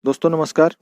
दोस्तों नमस्कार।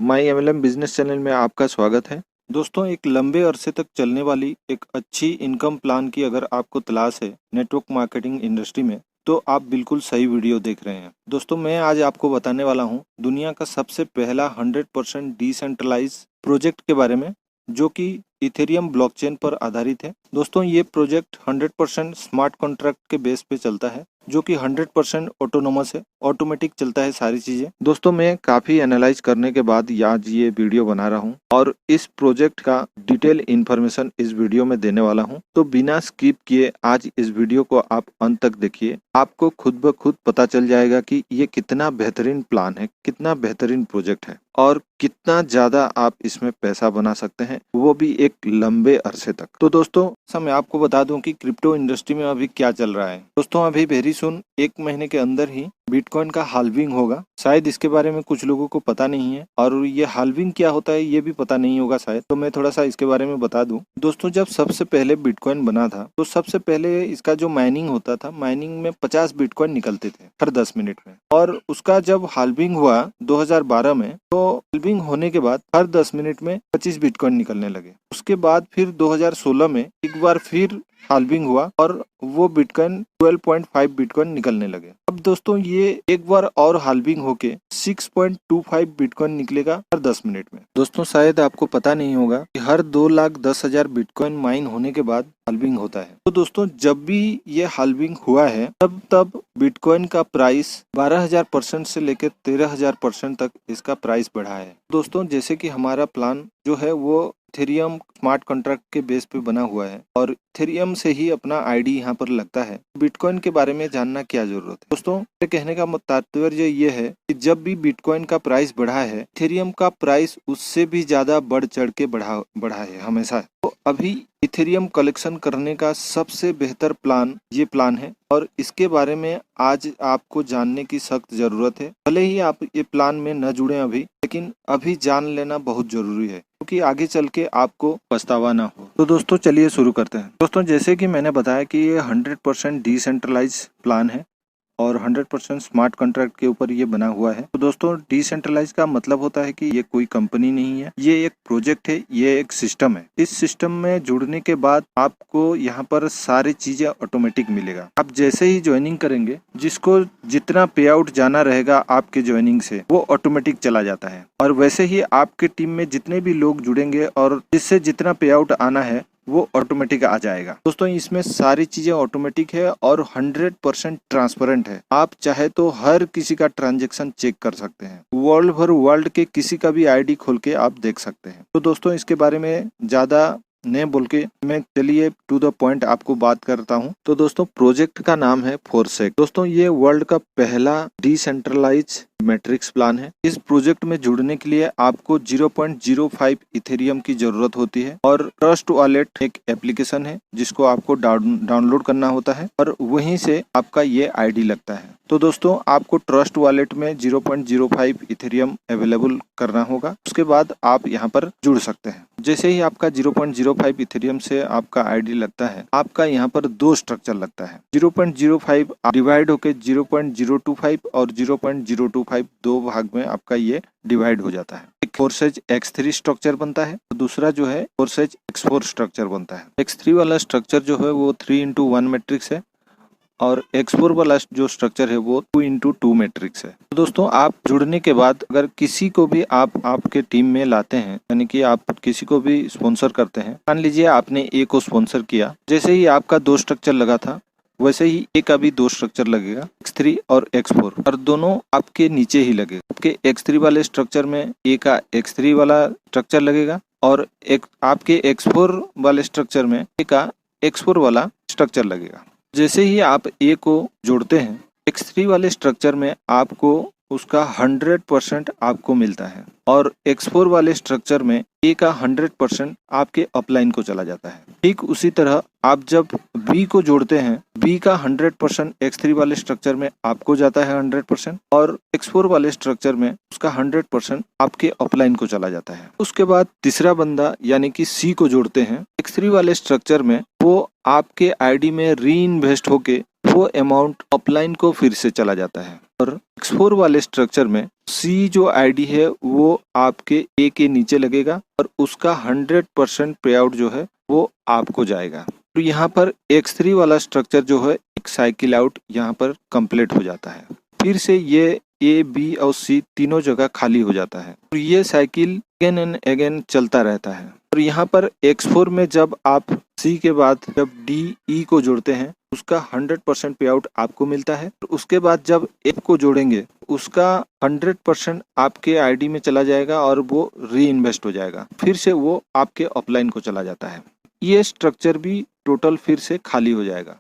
माई MLM business channel में आपका स्वागत है। दोस्तों एक लंबे अरसे तक चलने वाली एक अच्छी इनकम प्लान की अगर आपको तलाश है नेटवर्क मार्केटिंग इंडस्ट्री में, तो आप बिल्कुल सही वीडियो देख रहे हैं। दोस्तों मैं आज आपको बताने वाला हूं दुनिया का सबसे पहला 100% डिसेंट्रलाइज प्रोजेक्ट के बारे में, जो कि इथेरियम ब्लॉकचेन पर आधारित है। दोस्तों ये प्रोजेक्ट 100% स्मार्ट कॉन्ट्रैक्ट के बेस पे चलता है, जो कि 100% ऑटोनोमस है, ऑटोमेटिक चलता है सारी चीजें। दोस्तों मैं काफी एनालाइज करने के बाद आज ये वीडियो बना रहा हूँ और इस प्रोजेक्ट का डिटेल इन्फॉर्मेशन इस वीडियो में देने वाला हूँ। तो बिना स्किप किए आज इस वीडियो को आप अंत तक देखिए, आपको खुद ब खुद पता चल जाएगा कि ये कितना बेहतरीन प्लान है, कितना बेहतरीन प्रोजेक्ट है और कितना ज्यादा आप इसमें पैसा बना सकते हैं, वो भी एक लंबे अरसे तक। तो दोस्तों मैं आपको बता दूं कि क्रिप्टो इंडस्ट्री में अभी क्या चल रहा है। दोस्तों अभी वेरी सुन 1 महीने के अंदर ही बिटकॉइन का हाल्विंग होगा। शायद इसके बारे में कुछ लोगों को पता नहीं है और ये हाल्विंग क्या होता है ये भी पता नहीं होगा शायद, तो मैं थोड़ा सा इसके बारे में बता दूं। दोस्तों जब सबसे पहले बिटकॉइन बना था तो सबसे पहले इसका जो माइनिंग होता था, माइनिंग में 50 बिटकॉइन निकलते थे हर 10 मिनट में, और उसका जब हाल्विंग हुआ 2012 में, तो हाल्विंग होने के बाद हर 10 मिनट में 25 बिटकॉइन निकलने लगे। उसके बाद फिर 2016 में एक बार फिर हाल्विंग हुआ और वो बिटकॉइन 12.5 बिटकॉइन निकलने लगे। अब दोस्तों ये एक बार और हाल्विंग होके 6.25 बिटकॉइन निकलेगा हर 10 मिनट में। दोस्तों शायद आपको पता नहीं होगा कि हर 2,10,000 बिटकॉइन माइन होने के बाद हाल्विंग होता है। तो दोस्तों जब भी ये हाल्विंग हुआ है तब बिटकॉइन का प्राइस 12,000% से लेकर 13,000% तक इसका प्राइस बढ़ा है। दोस्तों जैसे कि हमारा प्लान जो है वो इथेरियम स्मार्ट कॉन्ट्रैक्ट के बेस पे बना हुआ है और इथेरियम से ही अपना आईडी यहाँ पर लगता है। बिटकॉइन के बारे में जानना क्या जरूरत है। दोस्तों मेरे कहने का तात्पर्य ये है कि जब भी बिटकॉइन का प्राइस बढ़ा है, इथेरियम का प्राइस उससे भी ज्यादा बढ़ चढ़ के बढ़ा है हमेशा। तो अभी इथेरियम कलेक्शन करने का सबसे बेहतर प्लान ये प्लान है और इसके बारे में आज आपको जानने की सख्त जरूरत है। भले ही आप ये प्लान में न जुड़े अभी, लेकिन अभी जान लेना बहुत जरूरी है क्योंकि आगे चल के आपको पछतावा ना हो। तो दोस्तों चलिए शुरू करते हैं। दोस्तों जैसे कि मैंने बताया कि ये 100% डिसेंट्रलाइज प्लान है और 100% स्मार्ट कॉन्ट्रैक्ट के ऊपर ये बना हुआ है। तो दोस्तों डिसेंट्रलाइज का मतलब होता है कि ये कोई कंपनी नहीं है, ये एक प्रोजेक्ट है, ये एक सिस्टम है। इस सिस्टम में जुड़ने के बाद आपको यहाँ पर सारी चीजें ऑटोमेटिक मिलेगा। आप जैसे ही ज्वाइनिंग करेंगे, जिसको जितना पे आउट जाना रहेगा आपके ज्वाइनिंग से, वो ऑटोमेटिक चला जाता है और वैसे ही आपके टीम में जितने भी लोग जुड़ेंगे और जिससे जितना पे आउट आना है वो ऑटोमेटिक आ जाएगा। दोस्तों इसमें सारी चीजें ऑटोमेटिक है और 100% ट्रांसपेरेंट है। आप चाहे तो हर किसी का ट्रांजैक्शन चेक कर सकते हैं, वर्ल्ड के किसी का भी आईडी खोल के आप देख सकते हैं। तो दोस्तों इसके बारे में ज्यादा नहीं बोल के मैं चलिए टू द पॉइंट आपको बात करता हूं। तो दोस्तों प्रोजेक्ट का नाम है फोरसेक। दोस्तों ये वर्ल्ड का पहला डिसेंट्रलाइज मैट्रिक्स प्लान है। इस प्रोजेक्ट में जुड़ने के लिए आपको 0.05 इथेरियम की जरूरत होती है और ट्रस्ट वॉलेट एक एप्लीकेशन है जिसको आपको डाउनलोड करना होता है और वहीं से आपका ये आईडी लगता है। तो दोस्तों आपको ट्रस्ट वॉलेट में 0.05 इथेरियम अवेलेबल करना होगा, उसके बाद आप यहाँ पर जुड़ सकते हैं। जैसे ही आपका 0.05 इथेरियम से आपका आईडी लगता है, आपका यहाँ पर 2 स्ट्रक्चर लगता है। 0.05 डिवाइड होके 0.025 और 0.025 2 भाग में आपका ये डिवाइड हो जाता है। एक फोरसेज X3 स्ट्रक्चर बनता है, दूसरा जो है फोरसेज X4 स्ट्रक्चर बनता है। X3 वाला स्ट्रक्चर जो है वो 3:1 मैट्रिक्स है और X4 वाला जो स्ट्रक्चर है वो 2:2 मैट्रिक्स है। तो दोस्तों आप जुड़ने के बाद अगर किसी को भी आप आपके टीम में लाते हैं, यानी कि आप किसी को भी स्पॉन्सर करते हैं, मान लीजिए आपने ए को स्पॉन्सर किया, जैसे ही आपका 2 स्ट्रक्चर लगा था वैसे ही ए का भी 2 स्ट्रक्चर लगेगा, X3 और X4, और दोनों आपके नीचे ही लगेगा। आपके X3 वाले स्ट्रक्चर में ए का X3 वाला स्ट्रक्चर लगेगा और आपके X4 वाले स्ट्रक्चर में ए का X4 वाला स्ट्रक्चर लगेगा। जैसे ही आप ए को जोड़ते हैं, X3 वाले स्ट्रक्चर में आपको उसका 100% आपको मिलता है और X4 वाले स्ट्रक्चर में ए का 100% आपके अपलाइन को चला जाता है। ठीक उसी तरह आप जब बी को जोड़ते हैं, बी का 100% X3 वाले स्ट्रक्चर में आपको जाता है 100% और X4 वाले स्ट्रक्चर में उसका 100% आपके अपलाइन को चला जाता है। उसके बाद तीसरा बंदा यानी कि सी को जोड़ते हैं, X3 वाले स्ट्रक्चर में वो आपके आईडी में री इन्वेस्ट होके वो अमाउंट अपलाइन को फिर से चला जाता है। और X4 वाले स्ट्रक्चर में C जो आईडी है वो आपके A के नीचे लगेगा और उसका 100% पे आउट जो है वो आपको जाएगा। तो यहाँ पर X3 वाला स्ट्रक्चर जो है एक साइकिल आउट यहाँ पर कंप्लीट हो जाता है। फिर से ये A, B और C तीनों जगह खाली हो जाता है और ये साइकिल अगेन एंड अगेन चलता रहता है। और यहाँ पर X4 में जब आप C के बाद जब D, E को जोड़ते हैं उसका 100% पे आउट आपको मिलता है। और उसके बाद जब F को जोड़ेंगे उसका 100% आपके आईडी में चला जाएगा और वो री इन्वेस्ट हो जाएगा, फिर से वो आपके अपलाइन को चला जाता है। ये स्ट्रक्चर भी टोटल फिर से खाली हो जाएगा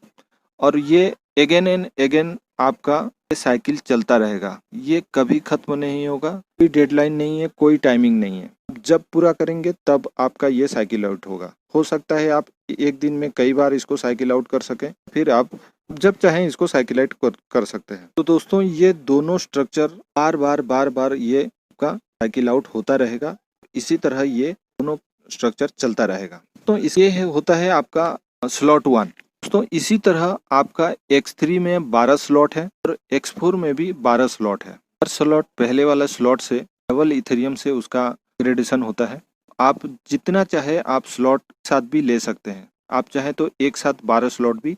और ये अगेन एंड अगेन आपका ये साइकिल चलता रहेगा। ये कभी खत्म नहीं होगा, कोई डेडलाइन नहीं है, कोई टाइमिंग नहीं है। जब पूरा करेंगे तब आपका ये साइकिल आउट होगा। हो सकता है आप एक दिन में कई बार इसको साइकिल आउट कर सकें, फिर आप जब चाहें इसको साइकिल आउट कर सकते हैं। तो दोस्तों ये दोनों स्ट्रक्चर बार बार ये आपका साइकिल आउट होता रहेगा। इसी तरह ये दोनों स्ट्रक्चर चलता रहेगा। तो ये होता है आपका स्लॉट 1। दोस्तों इसी तरह आपका X3 में 12 स्लॉट है और X4 में भी 12 स्लॉट है। हर स्लॉट पहले वाला स्लॉट से डबल इथेरियम से उसका ग्रेडेशन होता है। आप जितना चाहे आप स्लॉट साथ भी ले सकते हैं। आप चाहे तो एक साथ 12 स्लॉट भी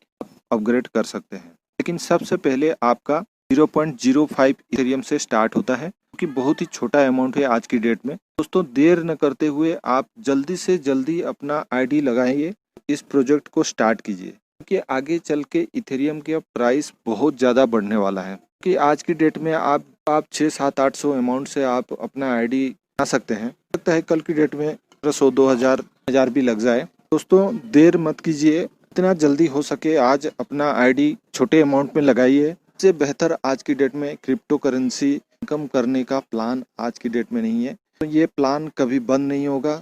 अपग्रेड कर सकते हैं, लेकिन सबसे पहले आपका 0.05 इथेरियम से स्टार्ट होता है, क्योंकि बहुत ही छोटा अमाउंट है आज की डेट में। दोस्तों देर न करते हुए आप जल्दी से जल्दी अपना आईडी लगाइए, इस प्रोजेक्ट को स्टार्ट कीजिए, क्योंकि आगे चल के इथेरियम का प्राइस बहुत ज़्यादा बढ़ने वाला है। कि आज की डेट में आप 6, 7, 800 अमाउंट से आप अपना आईडी बना सकते हैं। लगता है कल की डेट में 1500, 2000 भी लग जाए। दोस्तों देर मत कीजिए, जितना जल्दी हो सके आज अपना आईडी छोटे अमाउंट में लगाइए। इससे बेहतर आज की डेट में क्रिप्टो करेंसी इनकम करने का प्लान आज की डेट में नहीं है। तो ये प्लान कभी बंद नहीं होगा।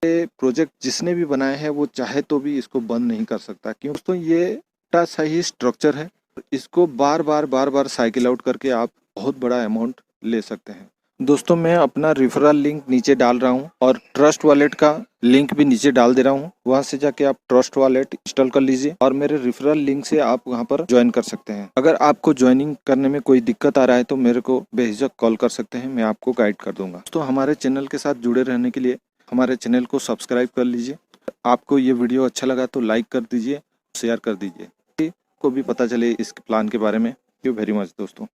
ये प्रोजेक्ट जिसने भी बनाया है वो चाहे तो भी इसको बंद नहीं कर सकता, क्यों दोस्तों ये छोटा सा ही स्ट्रक्चर है। इसको बार बार साइकिल आउट करके आप बहुत बड़ा अमाउंट ले सकते हैं। दोस्तों मैं अपना रेफरल लिंक नीचे डाल रहा हूं और ट्रस्ट वॉलेट का लिंक भी नीचे डाल दे रहा हूं। वहां से जाके आप ट्रस्ट वॉलेट इंस्टॉल कर लीजिए और मेरे रेफरल लिंक से आप वहां पर ज्वाइन कर सकते हैं। अगर आपको ज्वाइनिंग करने में कोई दिक्कत आ रहा है तो मेरे को बेझिझक कॉल कर सकते हैं, मैं आपको गाइड कर दूंगा। दोस्तों हमारे चैनल के साथ जुड़े रहने के लिए हमारे चैनल को सब्सक्राइब कर लीजिए। आपको ये वीडियो अच्छा लगा तो लाइक कर दीजिए, शेयर कर दीजिए, को भी पता चले इस प्लान के बारे में। थैंक यू वेरी मच दोस्तों।